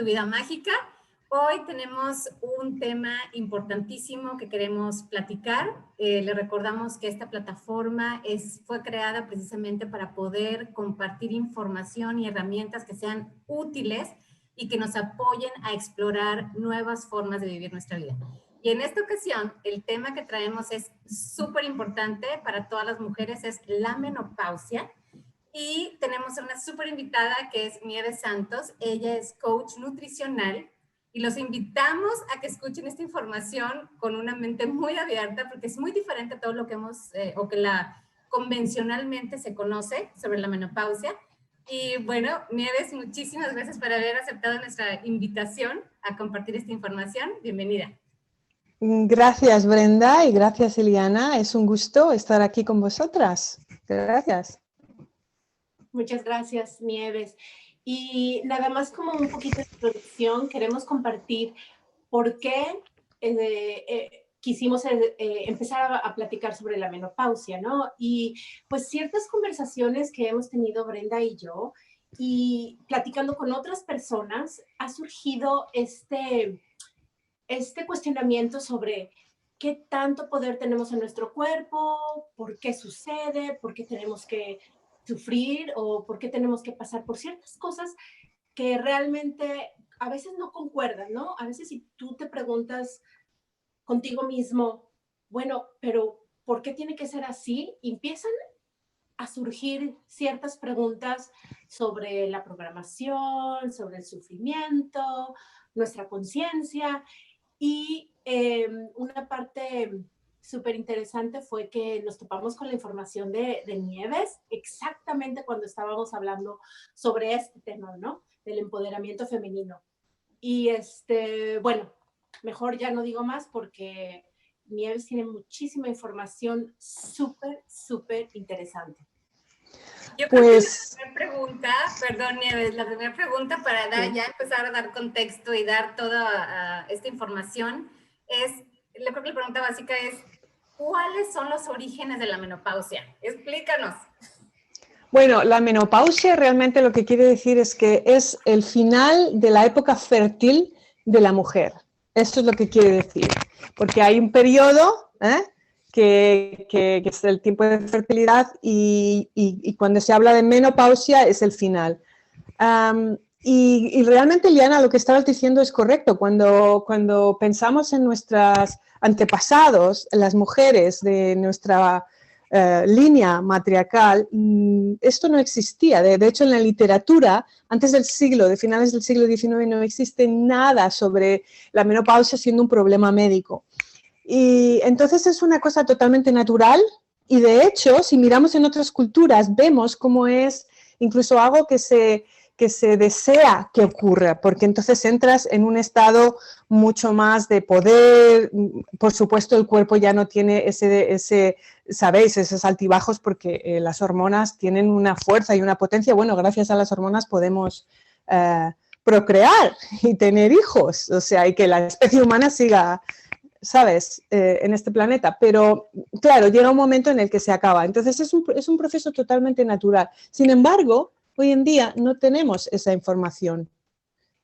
Tu Vida Mágica. Hoy tenemos un tema importantísimo que queremos platicar. Le recordamos que esta plataforma fue creada precisamente para poder compartir información y herramientas que sean útiles y que nos apoyen a explorar nuevas formas de vivir nuestra vida. Y en esta ocasión, el tema que traemos es súper importante para todas las mujeres, es la menopausia. Y tenemos a una súper invitada que es Nieves Santos. Ella es coach nutricional y los invitamos a que escuchen esta información con una mente muy abierta porque es muy diferente a todo lo que o que convencionalmente se conoce sobre la menopausia. Y bueno, Nieves, muchísimas gracias por haber aceptado nuestra invitación a compartir esta información. Bienvenida. Gracias, Brenda, y gracias, Eliana. Es un gusto estar aquí con vosotras. Gracias. Muchas gracias, Nieves. Y nada más como un poquito de introducción, queremos compartir por qué quisimos empezar a platicar sobre la menopausia, ¿no? Y pues ciertas conversaciones que hemos tenido Brenda y yo, y platicando con otras personas, ha surgido este cuestionamiento sobre qué tanto poder tenemos en nuestro cuerpo, por qué sucede, por qué tenemos que sufrir o por qué tenemos que pasar por ciertas cosas que realmente a veces no concuerdan, ¿no? A veces si tú te preguntas contigo mismo, bueno, pero ¿por qué tiene que ser así? Empiezan a surgir ciertas preguntas sobre la programación, sobre el sufrimiento, nuestra conciencia. Y una parte súper interesante fue que nos topamos con la información de Nieves exactamente cuando estábamos hablando sobre este tema, ¿no? Del empoderamiento femenino. Y bueno, mejor ya no digo más porque Nieves tiene muchísima información súper, súper interesante. Yo creo que la primera pregunta, perdón Nieves, la primera pregunta para ya empezar a dar contexto y dar toda esta información creo que la pregunta básica es, ¿cuáles son los orígenes de la menopausia? Explícanos. Bueno, la menopausia realmente lo que quiere decir es que es el final de la época fértil de la mujer. Esto es lo que quiere decir. Porque hay un periodo que es el tiempo de fertilidad y cuando se habla de menopausia es el final. Y realmente, Liana, lo que estabas diciendo es correcto. Cuando pensamos en nuestros antepasados, las mujeres de nuestra línea matriarcal, esto no existía. De hecho, en la literatura, antes de finales del siglo XIX, no existe nada sobre la menopausia siendo un problema médico. Y entonces es una cosa totalmente natural y de hecho, si miramos en otras culturas, vemos cómo es incluso algo que se desea que ocurra, porque entonces entras en un estado mucho más de poder. Por supuesto, el cuerpo ya no tiene ¿sabéis? Esos altibajos porque las hormonas tienen una fuerza y una potencia. Bueno, gracias a las hormonas podemos procrear y tener hijos, o sea, y que la especie humana siga, ¿sabes?, en este planeta, pero claro, llega un momento en el que se acaba. Entonces es un proceso totalmente natural. Sin embargo, hoy en día no tenemos esa información.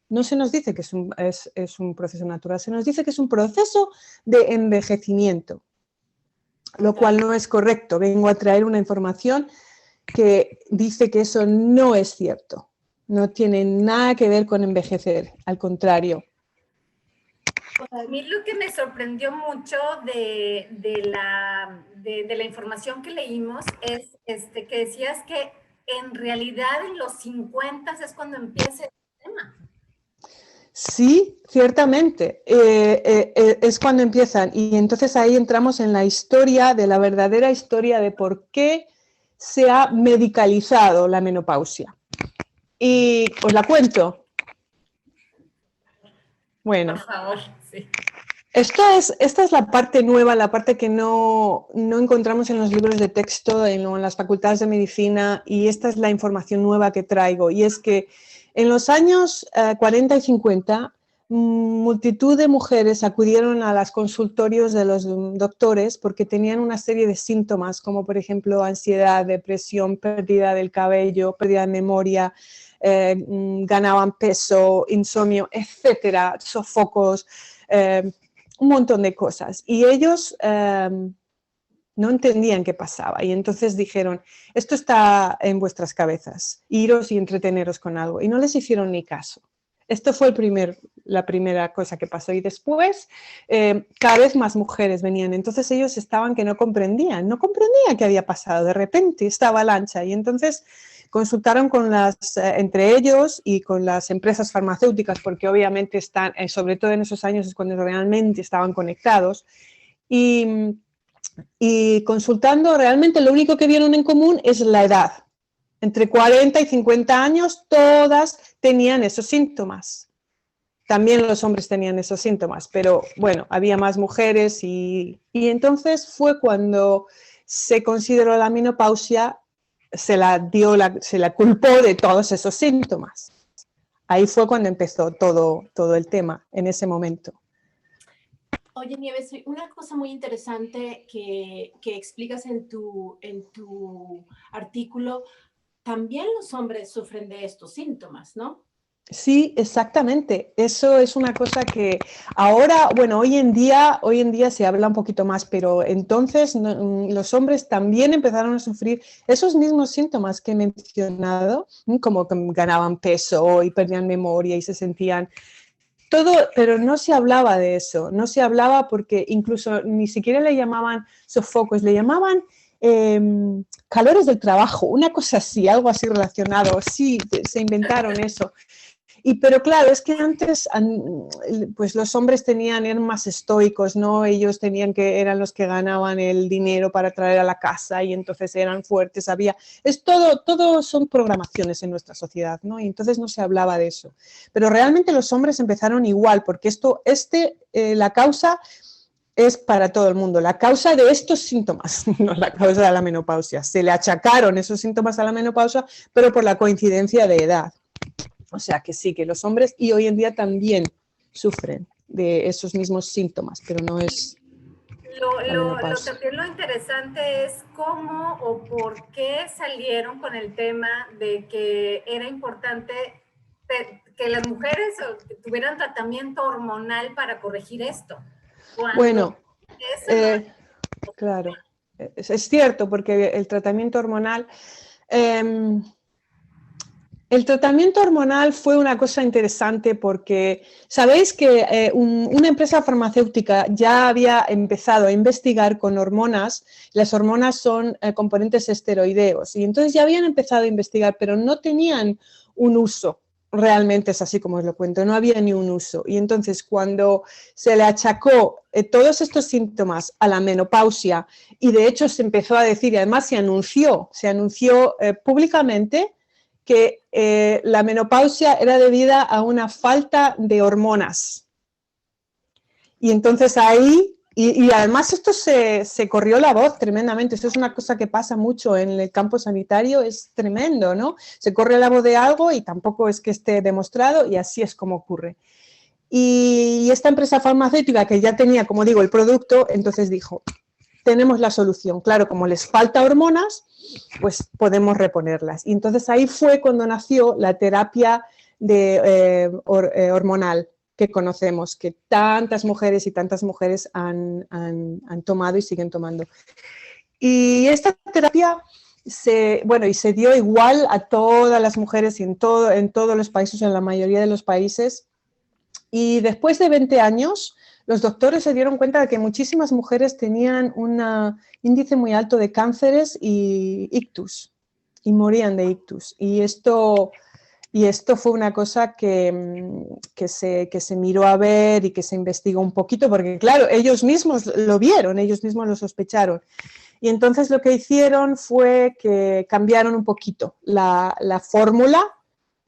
No se nos dice que es un proceso natural, se nos dice que es un proceso de envejecimiento, lo cual no es correcto. Vengo a traer una información que dice que eso no es cierto. No tiene nada que ver con envejecer, al contrario. A mí lo que me sorprendió mucho de la información que leímos es que decías que en realidad en los 50 es cuando empieza el tema. Sí, ciertamente, es cuando empiezan y entonces ahí entramos en la historia, de la verdadera historia de por qué se ha medicalizado la menopausia. Y os la cuento. Bueno. Por favor, sí. Esta es la parte nueva, la parte que no encontramos en los libros de texto, en las facultades de medicina, y esta es la información nueva que traigo. Y es que en los años 40 y 50 multitud de mujeres acudieron a los consultorios de los doctores porque tenían una serie de síntomas, como por ejemplo ansiedad, depresión, pérdida del cabello, pérdida de memoria, ganaban peso, insomnio, etcétera, sofocos, un montón de cosas. Y ellos no entendían qué pasaba y entonces dijeron, esto está en vuestras cabezas, iros y entreteneros con algo. Y no les hicieron ni caso. Esto fue la primera cosa que pasó y después cada vez más mujeres venían, entonces ellos estaban que no comprendían qué había pasado, de repente esta avalancha y entonces consultaron con entre ellos y con las empresas farmacéuticas porque obviamente están, sobre todo en esos años es cuando realmente estaban conectados y consultando realmente lo único que vieron en común es la edad. Entre 40 y 50 años, todas tenían esos síntomas. También los hombres tenían esos síntomas, pero bueno, había más mujeres y entonces fue cuando se consideró la menopausia, se la culpó de todos esos síntomas. Ahí fue cuando empezó todo el tema, en ese momento. Oye, Nieves, una cosa muy interesante que explicas en tu artículo, también los hombres sufren de estos síntomas, ¿no? Sí, exactamente. Eso es una cosa que ahora, bueno, hoy en día se habla un poquito más, pero entonces los hombres también empezaron a sufrir esos mismos síntomas que he mencionado, como que ganaban peso y perdían memoria y se sentían todo, pero no se hablaba de eso, no se hablaba porque incluso ni siquiera le llamaban sofocos, le llamaban calores del trabajo, una cosa así, algo así relacionado, sí, se inventaron eso. Pero claro, es que antes pues los hombres eran más estoicos, ¿no? Ellos eran los que ganaban el dinero para traer a la casa y entonces eran fuertes, todo son programaciones en nuestra sociedad, ¿no? Y entonces no se hablaba de eso. Pero realmente los hombres empezaron igual, porque la causa es para todo el mundo, la causa de estos síntomas, no la causa de la menopausia. Se le achacaron esos síntomas a la menopausia, pero por la coincidencia de edad. O sea que sí, que los hombres y hoy en día también sufren de esos mismos síntomas, pero no es también lo interesante es cómo o por qué salieron con el tema de que era importante que las mujeres tuvieran tratamiento hormonal para corregir esto. Bueno, claro, es cierto, porque el tratamiento hormonal... El tratamiento hormonal fue una cosa interesante porque sabéis que una empresa farmacéutica ya había empezado a investigar con hormonas. Las hormonas son componentes esteroideos y entonces ya habían empezado a investigar, pero no tenían un uso. Realmente es así como os lo cuento, no había ni un uso. Y entonces cuando se le achacó todos estos síntomas a la menopausia y de hecho se empezó a decir y además se anunció públicamente que la menopausia era debida a una falta de hormonas. Y entonces ahí, y además esto se corrió la voz tremendamente, esto es una cosa que pasa mucho en el campo sanitario, es tremendo, ¿no? Se corre la voz de algo y tampoco es que esté demostrado y así es como ocurre. Y esta empresa farmacéutica que ya tenía, como digo, el producto, entonces dijo, tenemos la solución, claro, como les falta hormonas, pues podemos reponerlas. Y entonces ahí fue cuando nació la terapia hormonal que conocemos, que tantas mujeres han tomado y siguen tomando. Y esta terapia se dio igual a todas las mujeres y en todos los países, en la mayoría de los países. Y después de 20 años, los doctores se dieron cuenta de que muchísimas mujeres tenían un índice muy alto de cánceres y ictus, y morían de ictus. Y esto fue una cosa que se miró a ver y que se investigó un poquito, porque claro, ellos mismos lo vieron, ellos mismos lo sospecharon. Y entonces lo que hicieron fue que cambiaron un poquito la fórmula,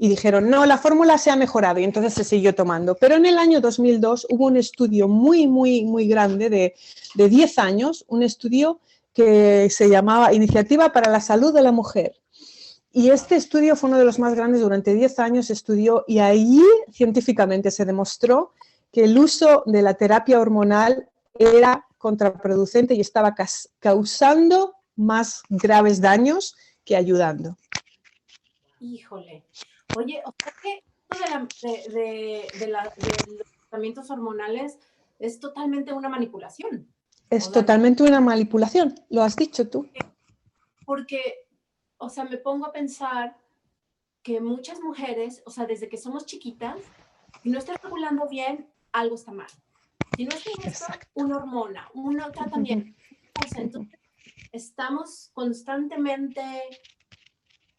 y dijeron, no, la fórmula se ha mejorado y entonces se siguió tomando. Pero en el año 2002 hubo un estudio muy, muy, muy grande de 10 años, un estudio que se llamaba Iniciativa para la Salud de la Mujer. Y este estudio fue uno de los más grandes, durante 10 años se estudió y ahí científicamente se demostró que el uso de la terapia hormonal era contraproducente y estaba causando más graves daños que ayudando. Híjole. Oye, o sea que esto de los tratamientos hormonales es totalmente una manipulación. Es totalmente una manipulación, lo has dicho tú. Porque, o sea, me pongo a pensar que muchas mujeres, o sea, desde que somos chiquitas, si no estás regulando bien, algo está mal. Si no es esto, una hormona, un tratamiento, entonces estamos constantemente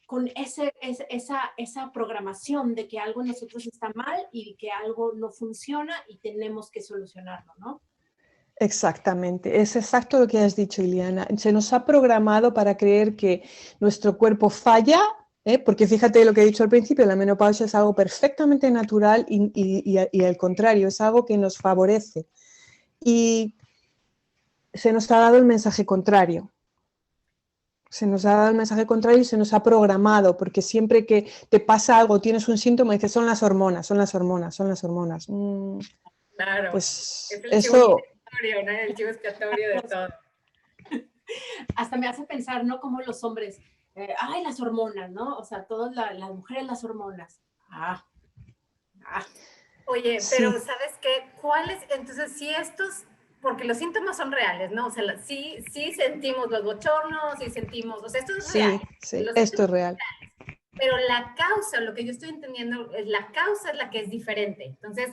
con esa programación de que algo en nosotros está mal y que algo no funciona y tenemos que solucionarlo, ¿no? Exactamente, es exacto lo que has dicho, Ileana. Se nos ha programado para creer que nuestro cuerpo falla, porque fíjate lo que he dicho al principio, la menopausia es algo perfectamente natural y al contrario, es algo que nos favorece. Y se nos ha dado el mensaje contrario. Se nos ha dado el mensaje contrario y se nos ha programado, porque siempre que te pasa algo, tienes un síntoma, dices, son las hormonas, son las hormonas, son las hormonas. Claro, pues es el eso... chivo, ¿no? El chivo expiatorio de todo. Hasta me hace pensar, ¿no? Como los hombres, ay, las hormonas, ¿no? O sea, todas las mujeres, las hormonas. Oye, Sí. pero ¿sabes qué? ¿Cuáles? Entonces, si estos, porque los síntomas son reales, ¿no? O sea, sí sentimos los bochornos, sí sentimos, o sea, esto es real. Sí, esto es real. Pero la causa, lo que yo estoy entendiendo, la causa es la que es diferente. Entonces,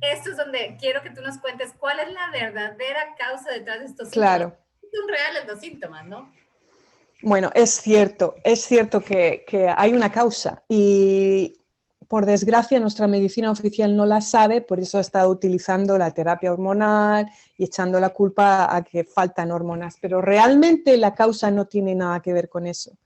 esto es donde quiero que tú nos cuentes cuál es la verdadera causa detrás de estos síntomas. Claro. Son reales los síntomas, ¿no? Bueno, es cierto que hay una causa y por desgracia nuestra medicina oficial no la sabe, por eso ha estado utilizando la terapia hormonal y echando la culpa a que faltan hormonas, pero realmente la causa no tiene nada que ver con eso.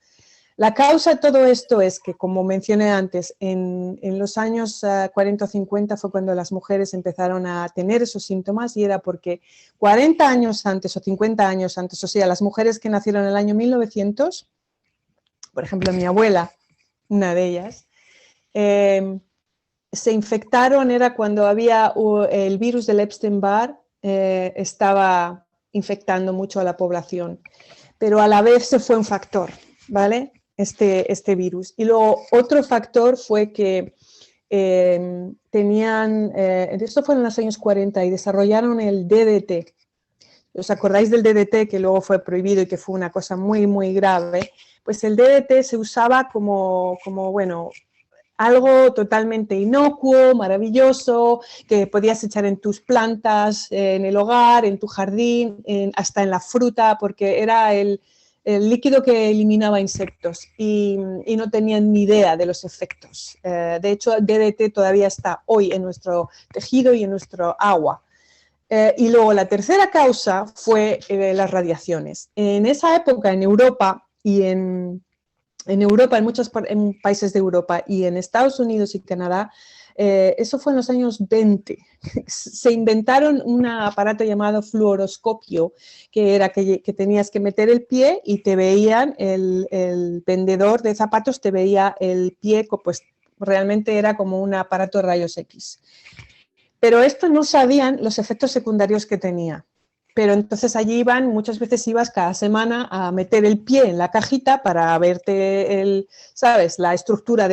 La causa de todo esto es que, como mencioné antes, en los años 40 o 50 fue cuando las mujeres empezaron a tener esos síntomas y era porque 40 años antes o 50 años antes, o sea, las mujeres que nacieron en el año 1900, por ejemplo, mi abuela, una de ellas, se infectaron, era cuando había el virus del Epstein-Barr, estaba infectando mucho a la población, pero a la vez se fue un factor, ¿vale? Este virus. Y luego otro factor fue que esto fue en los años 40 y desarrollaron el DDT. ¿Os acordáis del DDT que luego fue prohibido y que fue una cosa muy, muy grave? Pues el DDT se usaba como bueno, algo totalmente inocuo, maravilloso, que podías echar en tus plantas, en el hogar, en tu jardín, hasta en la fruta, porque era el líquido que eliminaba insectos y no tenían ni idea de los efectos. De hecho, el DDT todavía está hoy en nuestro tejido y en nuestro agua. Y luego la tercera causa fue las radiaciones. En esa época, en Europa y en Europa, en muchos países de Europa y en Estados Unidos y Canadá, eso fue en los años 20. Se inventaron un aparato llamado fluoroscopio, que era que tenías que meter el pie y te veían, el vendedor de zapatos te veía el pie, pues realmente era como un aparato de rayos X. Pero esto no sabían los efectos secundarios que tenía. Pero entonces allí muchas veces ibas cada semana a meter el pie en la cajita para verte ¿sabes? La estructura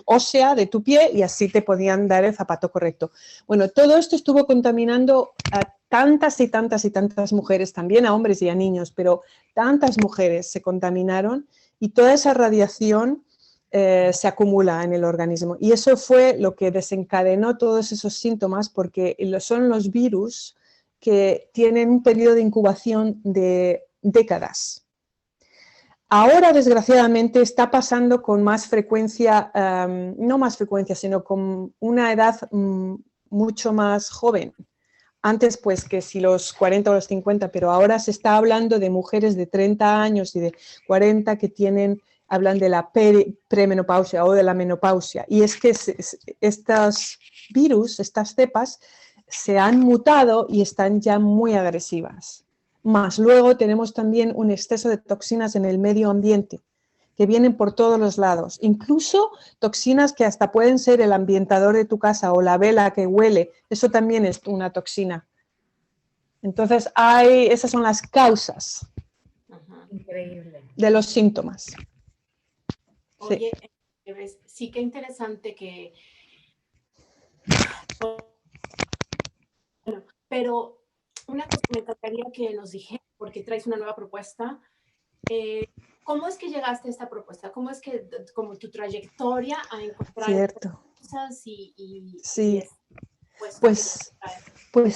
ósea de tu pie y así te podían dar el zapato correcto. Bueno, todo esto estuvo contaminando a tantas y tantas y tantas mujeres, también a hombres y a niños, pero tantas mujeres se contaminaron y toda esa radiación se acumula en el organismo. Y eso fue lo que desencadenó todos esos síntomas porque son los virus que tienen un periodo de incubación de décadas. Ahora, desgraciadamente, está pasando con más frecuencia, no más frecuencia, sino con una edad mucho más joven. Antes, pues, que si los 40 o los 50, pero ahora se está hablando de mujeres de 30 años y de 40 que hablan de la premenopausia o de la menopausia. Y es que estos virus, estas cepas, se han mutado y están ya muy agresivas. Más luego tenemos también un exceso de toxinas en el medio ambiente, que vienen por todos los lados, incluso toxinas que hasta pueden ser el ambientador de tu casa o la vela que huele, eso también es una toxina. Entonces, esas son las causas. Ajá. Increíble. De los síntomas. Oye, sí que interesante que... Bueno, pero una cosa me encantaría que nos dijeras, porque traes una nueva propuesta, ¿cómo es que llegaste a esta propuesta? ¿Cómo es que, como tu trayectoria a encontrar Cierto. cosas Sí. pues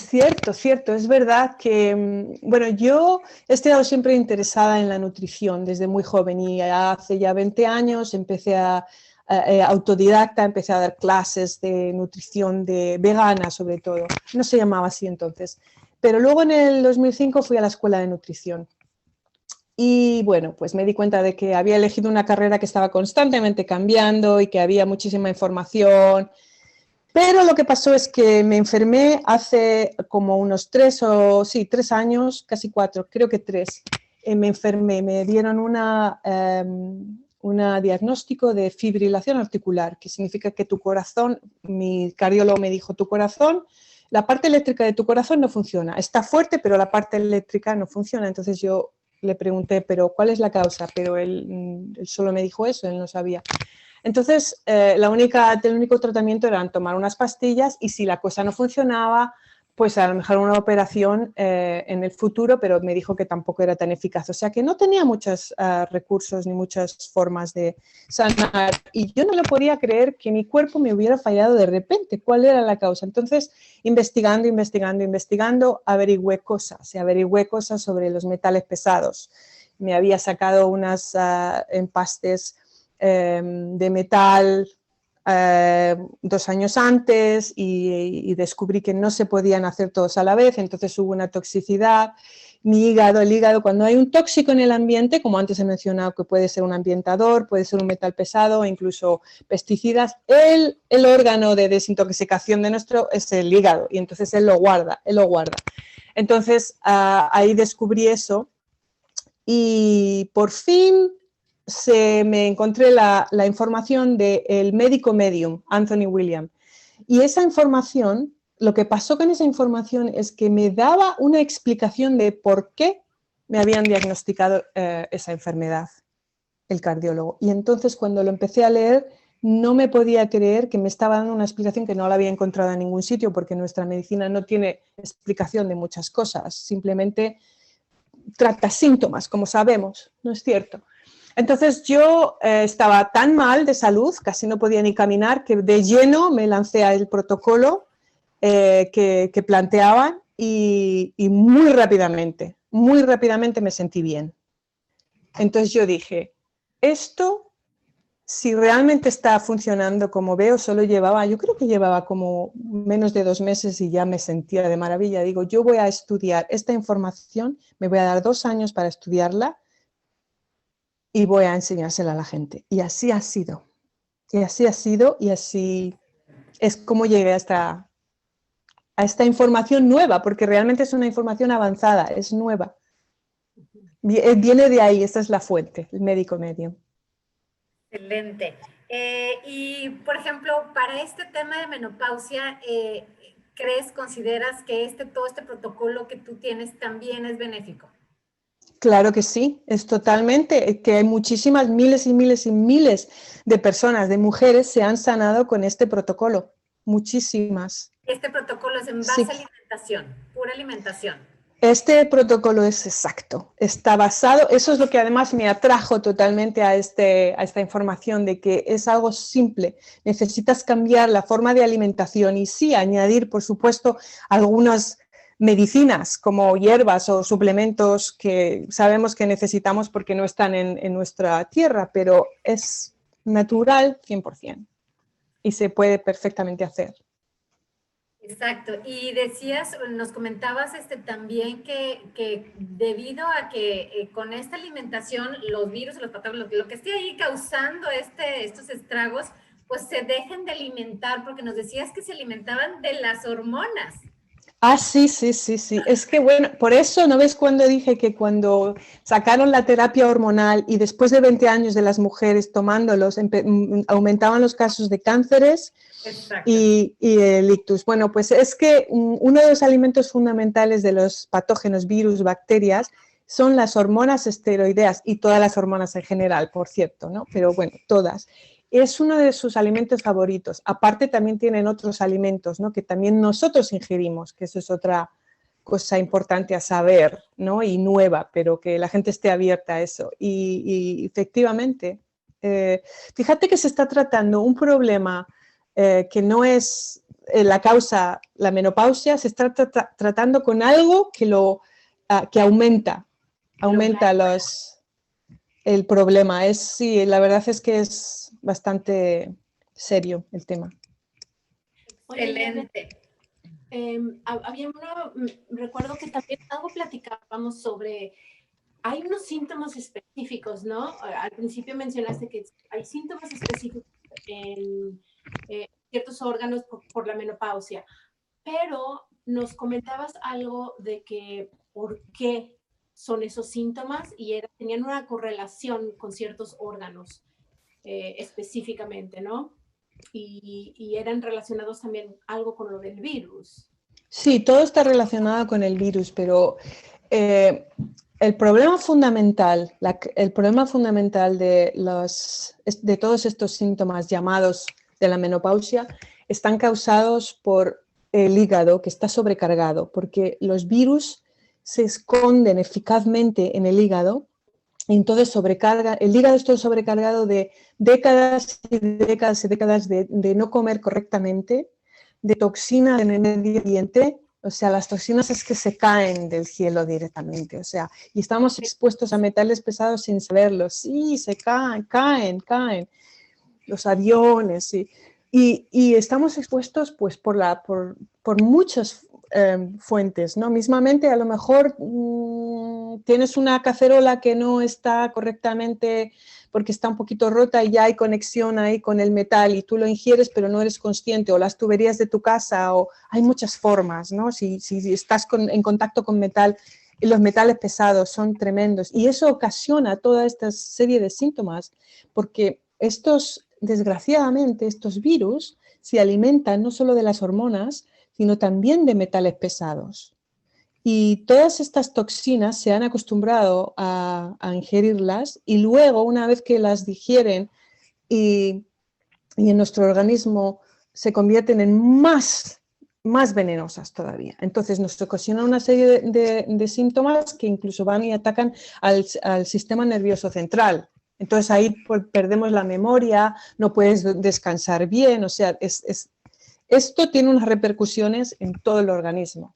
Cierto. Es verdad que, bueno, yo he estado siempre interesada en la nutrición desde muy joven y hace ya 20 años empecé autodidacta, empecé a dar clases de nutrición vegana sobre todo. No se llamaba así entonces. Pero luego en el 2005 fui a la escuela de nutrición. Y bueno, pues me di cuenta de que había elegido una carrera que estaba constantemente cambiando y que había muchísima información. Pero lo que pasó es que me enfermé hace como unos 3 años, casi 4, creo que 3. Me enfermé, me dieron un diagnóstico de fibrilación articular, que significa que tu corazón, mi cardiólogo me dijo, tu corazón, la parte eléctrica de tu corazón no funciona. Está fuerte, pero la parte eléctrica no funciona. Entonces yo le pregunté, ¿pero cuál es la causa? Pero él solo me dijo eso, él no sabía. Entonces, el único tratamiento era tomar unas pastillas y si la cosa no funcionaba, pues a lo mejor una operación en el futuro, pero me dijo que tampoco era tan eficaz. O sea que no tenía muchos recursos ni muchas formas de sanar y yo no lo podía creer que mi cuerpo me hubiera fallado de repente. ¿Cuál era la causa? Entonces, investigando, averigüé cosas sobre los metales pesados. Me había sacado unas empastes de metal 2 años antes y descubrí que no se podían hacer todos a la vez, entonces hubo una toxicidad. El hígado, cuando hay un tóxico en el ambiente, como antes he mencionado, que puede ser un ambientador, puede ser un metal pesado, incluso pesticidas, el órgano de desintoxicación de nuestro es el hígado y entonces él lo guarda. Entonces ahí descubrí eso y por fin me encontré la información del médico medium, Anthony William. Y esa información, lo que pasó con esa información es que me daba una explicación de por qué me habían diagnosticado esa enfermedad, el cardiólogo. Y entonces cuando lo empecé a leer, no me podía creer que me estaba dando una explicación que no la había encontrado en ningún sitio, porque nuestra medicina no tiene explicación de muchas cosas, simplemente trata síntomas, como sabemos, ¿no es cierto? Entonces yo estaba tan mal de salud, casi no podía ni caminar, que de lleno me lancé al protocolo que planteaban y muy rápidamente me sentí bien. Entonces yo dije, esto, si realmente está funcionando como veo, yo creo que llevaba como menos de 2 meses y ya me sentía de maravilla. Digo, yo voy a estudiar esta información, me voy a dar 2 años para estudiarla y voy a enseñársela a la gente. Y así ha sido. Y así es como llegué a esta información nueva, porque realmente es una información avanzada, es nueva. Viene de ahí, esta es la fuente, el médico medium. Excelente. Y, por ejemplo, para este tema de menopausia, consideras que todo este protocolo que tú tienes también es benéfico? Claro que sí, es totalmente, que hay muchísimas, miles y miles y miles de personas, de mujeres, se han sanado con este protocolo, muchísimas. Este protocolo es en base a alimentación, pura alimentación. Este protocolo es exacto, está basado, eso es lo que además me atrajo totalmente a esta información de que es algo simple, necesitas cambiar la forma de alimentación y sí, añadir, por supuesto, algunas medicinas como hierbas o suplementos que sabemos que necesitamos porque no están en nuestra tierra, pero es natural 100% y se puede perfectamente hacer. Exacto, y nos comentabas también que debido a que con esta alimentación los virus, los patógenos, lo que esté ahí causando estos estragos, pues se dejen de alimentar, porque nos decías que se alimentaban de las hormonas. Ah, sí, sí, sí, sí. Es que bueno, por eso, ¿no ves cuando dije que cuando sacaron la terapia hormonal y después de 20 años de las mujeres tomándolos, aumentaban los casos de cánceres Exacto. y el ictus? Bueno, pues es que uno de los alimentos fundamentales de los patógenos, virus, bacterias, son las hormonas esteroideas y todas las hormonas en general, por cierto, ¿no? Pero bueno, todas. Es uno de sus alimentos favoritos. Aparte también tienen otros alimentos, ¿no? Que también nosotros ingerimos, que eso es otra cosa importante a saber, ¿no? Y nueva, pero que la gente esté abierta a eso. Y efectivamente, fíjate que se está tratando un problema que no es la causa, la menopausia, se está tratando con algo que aumenta el problema. Sí, la verdad es que es bastante serio el tema. Excelente. Había uno, recuerdo que también algo platicábamos sobre, hay unos síntomas específicos, ¿no? Al principio mencionaste que hay síntomas específicos en ciertos órganos por la menopausia, pero nos comentabas algo de que por qué son esos síntomas y tenían una correlación con ciertos órganos específicamente, ¿no? Y eran relacionados también algo con lo del virus. Sí, todo está relacionado con el virus, pero el problema fundamental de todos estos síntomas llamados de la menopausia están causados por el hígado, que está sobrecargado, porque los virus se esconden eficazmente en el hígado. Y entonces el hígado está sobrecargado de décadas y décadas y décadas de no comer correctamente, de toxinas en el medio ambiente. O sea, las toxinas es que se caen del cielo directamente, o sea, y estamos expuestos a metales pesados sin saberlo. Sí, se caen los aviones, sí. Y estamos expuestos pues por muchas fuentes, ¿no? Mismamente, a lo mejor tienes una cacerola que no está correctamente porque está un poquito rota y ya hay conexión ahí con el metal y tú lo ingieres pero no eres consciente, o las tuberías de tu casa, o hay muchas formas, ¿no? Si estás en contacto con metal, los metales pesados son tremendos y eso ocasiona toda esta serie de síntomas, porque desgraciadamente, estos virus se alimentan no solo de las hormonas, sino también de metales pesados. Y todas estas toxinas se han acostumbrado a ingerirlas y luego, una vez que las digieren y en nuestro organismo se convierten en más venenosas todavía. Entonces nos ocasiona una serie de síntomas que incluso van y atacan al sistema nervioso central. Entonces ahí perdemos la memoria, no puedes descansar bien, o sea, esto tiene unas repercusiones en todo el organismo,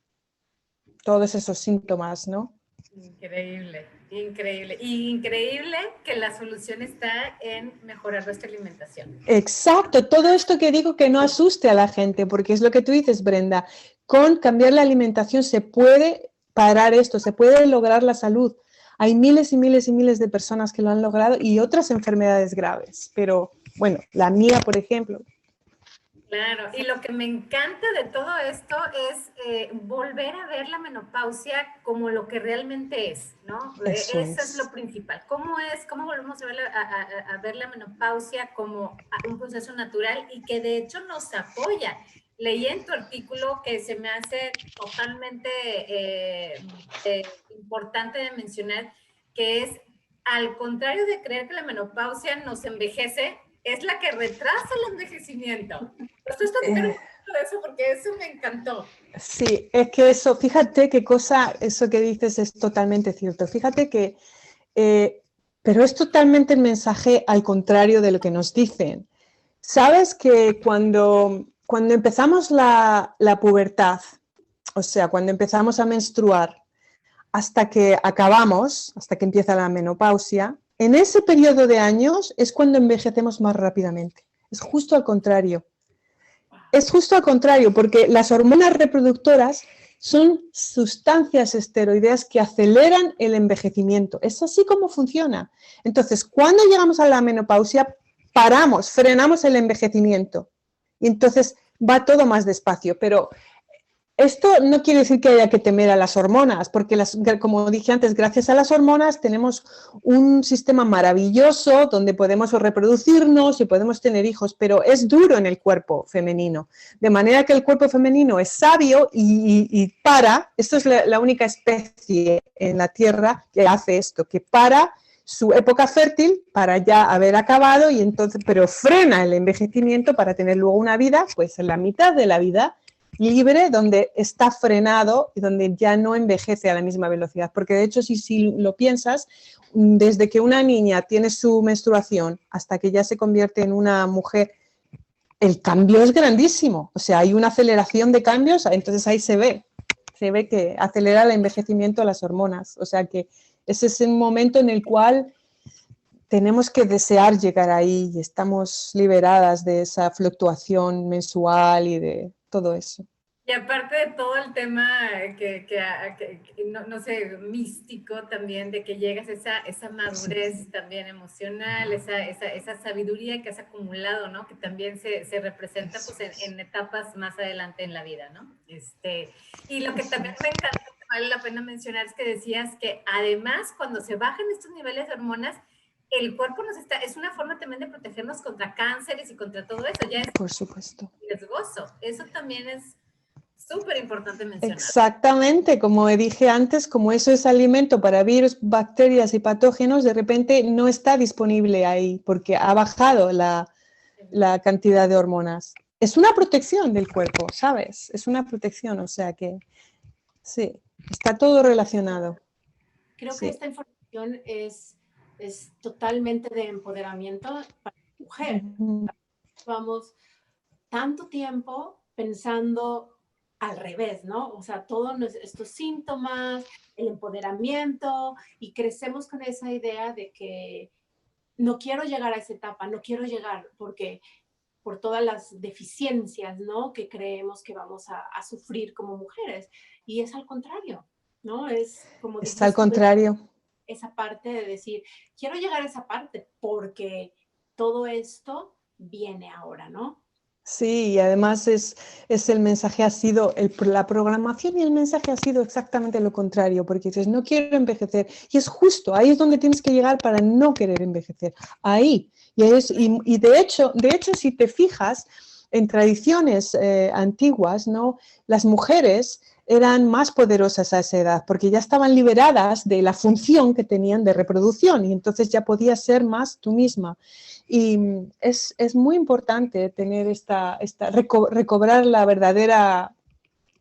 todos esos síntomas, ¿no? Increíble, increíble. Y increíble que la solución está en mejorar nuestra alimentación. Exacto, todo esto que digo que no asuste a la gente, porque es lo que tú dices, Brenda, con cambiar la alimentación se puede parar esto, se puede lograr la salud. Hay miles y miles y miles de personas que lo han logrado y otras enfermedades graves, pero bueno, la mía, por ejemplo. Claro, y lo que me encanta de todo esto es volver a ver la menopausia como lo que realmente es, ¿no? Eso es lo principal. ¿Cómo volvemos a ver la menopausia como un proceso natural y que de hecho nos apoya? Leí en tu artículo que se me hace totalmente importante de mencionar, que es, al contrario de creer que la menopausia nos envejece, es la que retrasa el envejecimiento. Estoy platicando un poquito de eso porque eso me encantó. Sí, es que eso, fíjate qué cosa, eso que dices es totalmente cierto. Fíjate que, pero es totalmente el mensaje al contrario de lo que nos dicen. Sabes que cuando empezamos la pubertad, o sea, cuando empezamos a menstruar, hasta que acabamos, hasta que empieza la menopausia, en ese periodo de años es cuando envejecemos más rápidamente. Es justo al contrario. Es justo al contrario, porque las hormonas reproductoras son sustancias esteroideas que aceleran el envejecimiento. Es así como funciona. Entonces, cuando llegamos a la menopausia, frenamos el envejecimiento. Y entonces va todo más despacio. Pero Esto no quiere decir que haya que temer a las hormonas, porque como dije antes, gracias a las hormonas tenemos un sistema maravilloso donde podemos reproducirnos y podemos tener hijos, pero es duro en el cuerpo femenino. De manera que el cuerpo femenino es sabio y para, esto es la única especie en la Tierra que hace esto, que para su época fértil para ya haber acabado y entonces, pero frena el envejecimiento para tener luego una vida, pues en la mitad de la vida, libre, donde está frenado y donde ya no envejece a la misma velocidad. Porque de hecho, si lo piensas, desde que una niña tiene su menstruación hasta que ya se convierte en una mujer, el cambio es grandísimo. O sea, hay una aceleración de cambios, entonces ahí se ve que acelera el envejecimiento de las hormonas. O sea que ese es el momento en el cual tenemos que desear llegar ahí y estamos liberadas de esa fluctuación mensual y de todo eso. Y aparte de todo el tema no sé, místico también, de que llegas a esa madurez también emocional, esa sabiduría que has acumulado, ¿no? Que también se representa pues, en etapas más adelante en la vida, ¿no? Y lo que también me encanta, que vale la pena mencionar, es que decías que además cuando se bajan estos niveles de hormonas, el cuerpo es una forma también de protegernos contra cánceres y contra todo eso, ya es por supuesto riesgoso. Eso también es súper importante mencionar. Exactamente, como dije antes, como eso es alimento para virus, bacterias y patógenos, de repente no está disponible ahí porque ha bajado la cantidad de hormonas. Es una protección del cuerpo, ¿sabes? Es una protección, o sea que sí, está todo relacionado. Creo que esta información es totalmente de empoderamiento para la mujer. Vamos tanto tiempo pensando al revés, ¿no? O sea, todos estos síntomas, el empoderamiento, y crecemos con esa idea de que no quiero llegar a esa etapa, no quiero llegar porque por todas las deficiencias, ¿no? Que creemos que vamos a sufrir como mujeres. Y es al contrario, ¿no? Es como es al contrario. Esa parte de decir, quiero llegar a esa parte porque todo esto viene ahora, ¿no? Sí, y además es el mensaje ha sido, la programación y el mensaje ha sido exactamente lo contrario, porque dices, no quiero envejecer, y es justo, ahí es donde tienes que llegar para no querer envejecer, ahí, y de hecho, si te fijas, en tradiciones antiguas, ¿no? Las mujeres eran más poderosas a esa edad, porque ya estaban liberadas de la función que tenían de reproducción, y entonces ya podías ser más tú misma. Y es muy importante tener recobrar la verdadera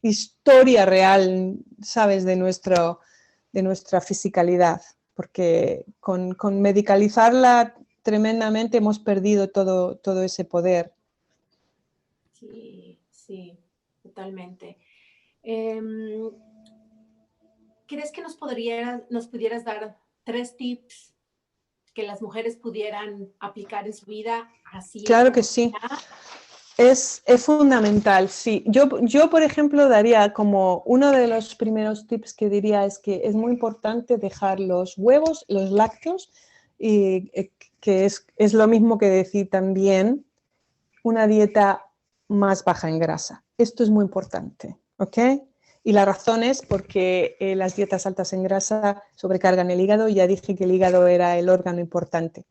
historia real, ¿sabes?, de nuestra fisicalidad, porque con medicalizarla tremendamente hemos perdido todo ese poder. Sí, totalmente. ¿Crees que nos pudieras dar 3 tips que las mujeres pudieran aplicar en su vida? Así claro que sí. Es fundamental, sí. Yo, por ejemplo, daría como uno de los primeros tips que diría es que es muy importante dejar los huevos, los lácteos, y que es lo mismo que decir también una dieta más baja en grasa. Esto es muy importante, ¿ok? Y la razón es porque las dietas altas en grasa sobrecargan el hígado, y ya dije que el hígado era el órgano importante.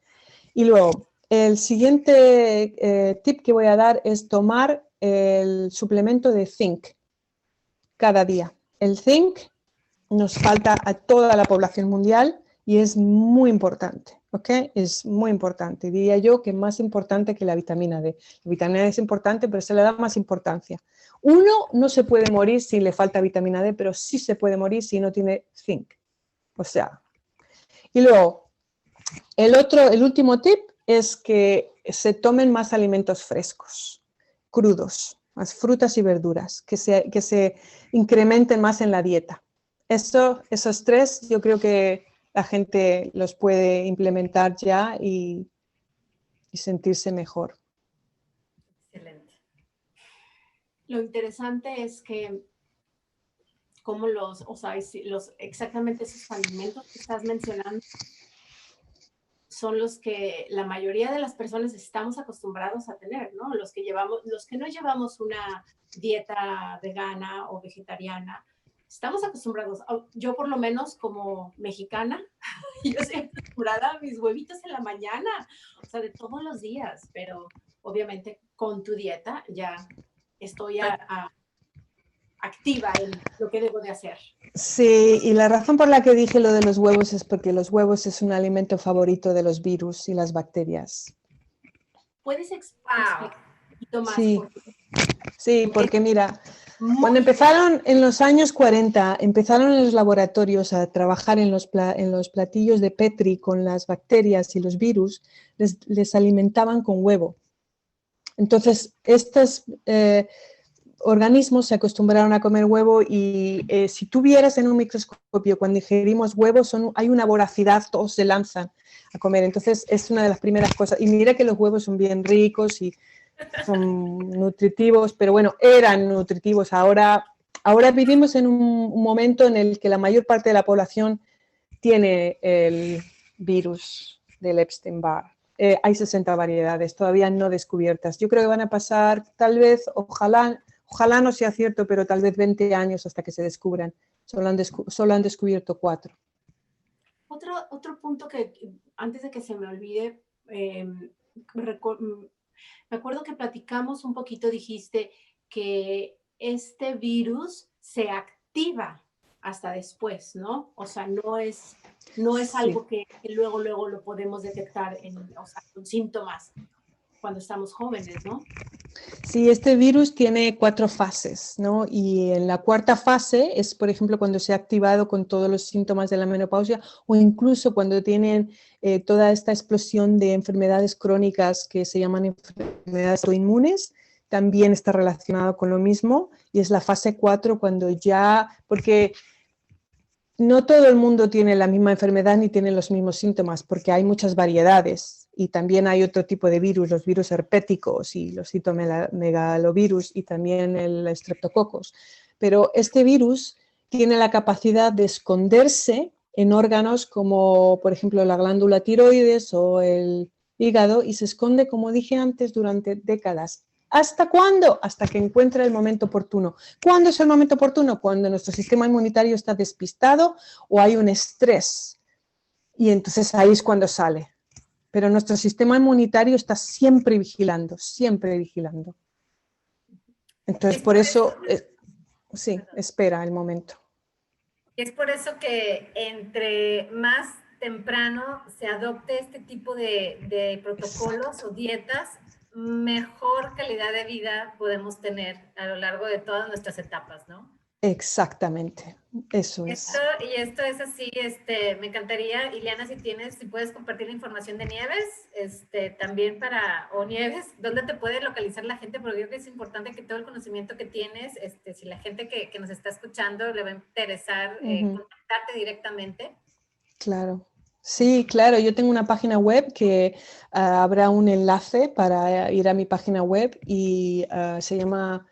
Y luego, el siguiente tip que voy a dar es tomar el suplemento de zinc cada día. El zinc nos falta a toda la población mundial y es muy importante, ¿ok? Es muy importante. Diría yo que más importante que la vitamina D. La vitamina D es importante, pero se le da más importancia. Uno no se puede morir si le falta vitamina D, pero sí se puede morir si no tiene zinc. O sea, y luego, el último tip es que se tomen más alimentos frescos, crudos, más frutas y verduras, que se incrementen más en la dieta. Esos 3 yo creo que la gente los puede implementar ya y sentirse mejor. Excelente. Lo interesante es que como exactamente esos alimentos que estás mencionando son los que la mayoría de las personas estamos acostumbrados a tener, ¿no? Los que no llevamos una dieta vegana o vegetariana, estamos acostumbrados, yo por lo menos como mexicana, yo soy acostumbrada a mis huevitos en la mañana, o sea, de todos los días, pero obviamente con tu dieta ya estoy activa en lo que debo de hacer. Sí, y la razón por la que dije lo de los huevos es porque los huevos es un alimento favorito de los virus y las bacterias. ¿Puedes explicar un poquito más? Sí, sí, porque mira, cuando empezaron en los años 40, empezaron en los laboratorios a trabajar en los platillos de Petri con las bacterias y los virus, les alimentaban con huevo. Entonces, estos organismos se acostumbraron a comer huevo y si tú vieras en un microscopio cuando ingerimos huevos, hay una voracidad, todos se lanzan a comer. Entonces, es una de las primeras cosas. Y mira que los huevos son bien ricos y son nutritivos, pero bueno, eran nutritivos. Ahora vivimos en un momento en el que la mayor parte de la población tiene el virus del Epstein-Barr. Hay 60 variedades todavía no descubiertas. Yo creo que van a pasar, tal vez, ojalá no sea cierto, pero tal vez 20 años hasta que se descubran. Solo han descubierto 4. Otro punto que, antes de que se me olvide, me acuerdo que platicamos un poquito, dijiste que este virus se activa hasta después, ¿no? O sea, no es algo que luego lo podemos detectar con síntomas cuando estamos jóvenes, ¿no? Sí, este virus tiene 4 fases, ¿no? Y en la 4ª fase es, por ejemplo, cuando se ha activado con todos los síntomas de la menopausia o incluso cuando tienen toda esta explosión de enfermedades crónicas que se llaman enfermedades autoinmunes, también está relacionado con lo mismo y es la fase 4 cuando ya, porque no todo el mundo tiene la misma enfermedad ni tiene los mismos síntomas porque hay muchas variedades y también hay otro tipo de virus, los virus herpéticos y los citomegalovirus y también el estreptococos. Pero este virus tiene la capacidad de esconderse en órganos como, por ejemplo, la glándula tiroides o el hígado y se esconde, como dije antes, durante décadas. ¿Hasta cuándo? Hasta que encuentra el momento oportuno. ¿Cuándo es el momento oportuno? Cuando nuestro sistema inmunitario está despistado o hay un estrés. Y entonces ahí es cuando sale. Pero nuestro sistema inmunitario está siempre vigilando, siempre vigilando. Entonces, por eso, sí, espera el momento. Es por eso que entre más temprano se adopte este tipo de protocolos o dietas, mejor calidad de vida podemos tener a lo largo de todas nuestras etapas, ¿no? Exactamente, eso es. Y esto es así, me encantaría, Ileana, si puedes compartir la información de Nieves, también o Nieves, ¿dónde te puede localizar la gente? Porque yo creo que es importante que todo el conocimiento que tienes, si la gente que nos está escuchando le va a interesar contactarte directamente. Claro. Sí, claro, yo tengo una página web que habrá un enlace para ir a mi página web y se llama,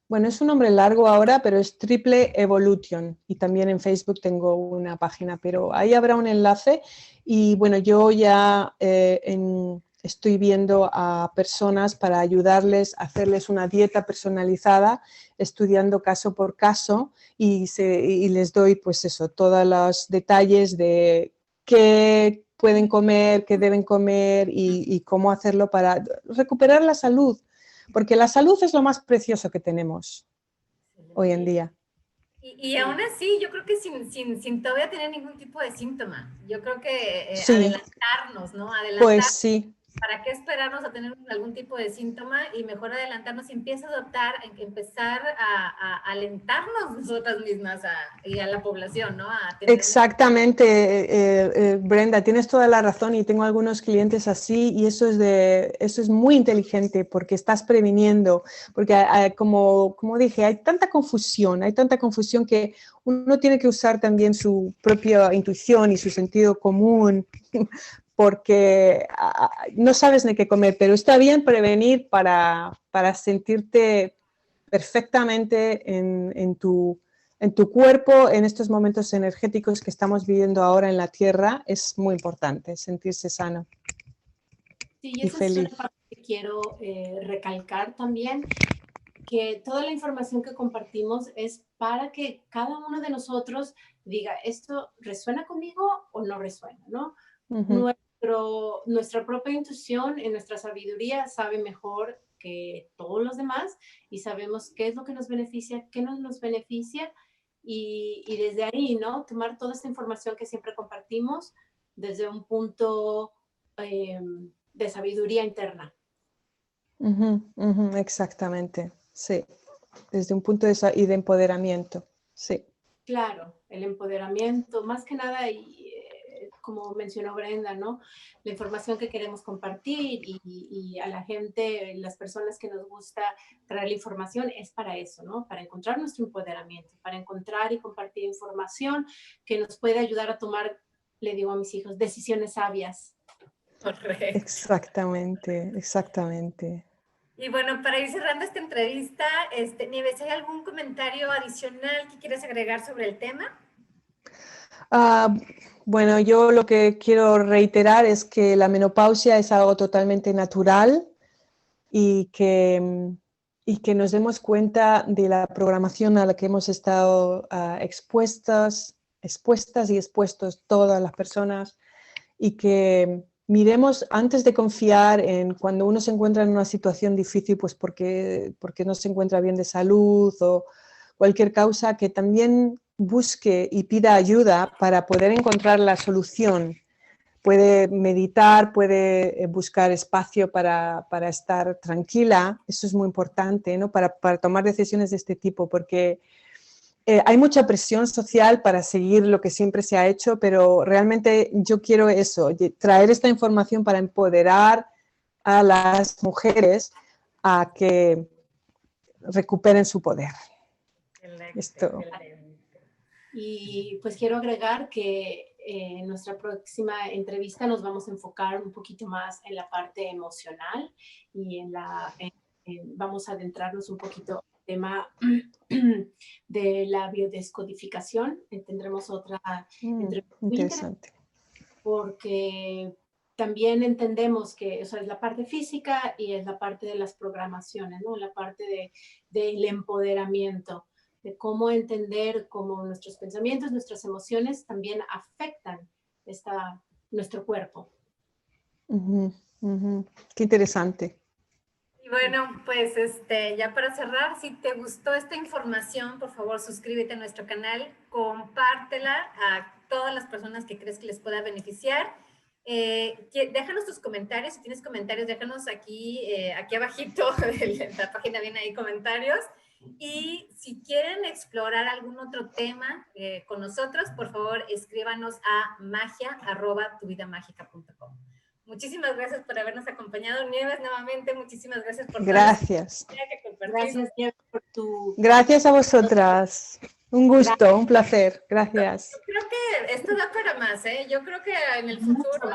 bueno, es un nombre largo ahora, pero es Triple Evolution y también en Facebook tengo una página, pero ahí habrá un enlace y bueno, yo ya estoy viendo a personas para ayudarles a hacerles una dieta personalizada, estudiando caso por caso y les doy pues eso, todos los detalles de qué pueden comer, qué deben comer y cómo hacerlo para recuperar la salud, porque la salud es lo más precioso que tenemos hoy en día. Y aún así, yo creo que sin todavía tener ningún tipo de síntoma, yo creo que Sí. adelantarnos, ¿no? Pues sí. ¿Para qué esperarnos a tener algún tipo de síntoma? Y mejor adelantarnos y empezar a alentarnos nosotras mismas y a la población, ¿no? Exactamente, Brenda, tienes toda la razón y tengo algunos clientes así y eso es muy inteligente porque estás previniendo, porque como dije, hay tanta confusión que uno tiene que usar también su propia intuición y su sentido común porque no sabes ni qué comer, pero está bien prevenir para sentirte perfectamente en tu en tu cuerpo, en estos momentos energéticos que estamos viviendo ahora en la Tierra, es muy importante sentirse sano Sí, y esa es feliz. una parte que quiero recalcar también, que toda la información que compartimos es para que cada uno de nosotros diga, ¿esto resuena conmigo o no resuena? ¿No? Ujú. Nuestra propia intuición, en nuestra sabiduría, sabe mejor que todos los demás y sabemos qué es lo que nos beneficia, qué no nos beneficia y desde ahí, ¿no? Tomar toda esta información que siempre compartimos desde un punto de sabiduría interna. Ujú, ujú, exactamente, sí, desde un punto y de empoderamiento, sí. Claro, el empoderamiento, más que nada, y como mencionó Brenda, ¿no? La información que queremos compartir y a la gente, las personas que nos gusta traer la información es para eso, ¿no? Para encontrar nuestro empoderamiento, para encontrar y compartir información que nos puede ayudar a tomar, le digo a mis hijos, decisiones sabias. Correcto. Exactamente, exactamente. Y bueno, para ir cerrando esta entrevista, Nieves, ¿hay algún comentario adicional que quieras agregar sobre el tema? Bueno, yo lo que quiero reiterar es que la menopausia es algo totalmente natural y que nos demos cuenta de la programación a la que hemos estado expuestas y expuestos todas las personas y que miremos antes de confiar en cuando uno se encuentra en una situación difícil, pues porque no se encuentra bien de salud o cualquier causa, que también busque y pida ayuda para poder encontrar la solución. Puede meditar, puede buscar espacio para estar tranquila, eso es muy importante, ¿no? Para tomar decisiones de este tipo, porque hay mucha presión social para seguir lo que siempre se ha hecho, pero realmente yo quiero eso, traer esta información para empoderar a las mujeres a que recuperen su poder. Esto. Y pues quiero agregar que en nuestra próxima entrevista nos vamos a enfocar un poquito más en la parte emocional y vamos a adentrarnos un poquito en el tema de la biodescodificación. Tendremos otra entrevista muy Interesante. porque también entendemos que eso es la parte física y es la parte de las programaciones, ¿no? La parte del empoderamiento, de cómo entender cómo nuestros pensamientos, nuestras emociones también afectan nuestro cuerpo. Qué interesante. Y bueno, pues ya para cerrar, si te gustó esta información, por favor suscríbete a nuestro canal, compártela a todas las personas que crees que les pueda beneficiar. Déjanos tus comentarios, si tienes comentarios, déjanos aquí abajito de la página, viene ahí comentarios. Y si quieren explorar algún otro tema con nosotros, por favor escríbanos a magia@tuvidamágica.com. Muchísimas gracias por habernos acompañado, Nieves, nuevamente. Muchísimas gracias por Gracias. Gracias, Nieves, por tu... Gracias a vosotras. Un gusto, un placer. Gracias. Yo creo que esto da para más, ¿eh? Yo creo que en el futuro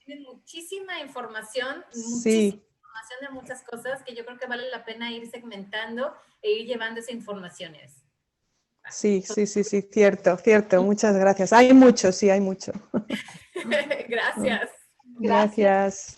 tienen muchísima información, Sí. información de muchas cosas que yo creo que vale la pena ir segmentando e ir llevando esa información. Sí, cierto. Muchas gracias. Hay mucho, sí, hay mucho. Gracias. Gracias.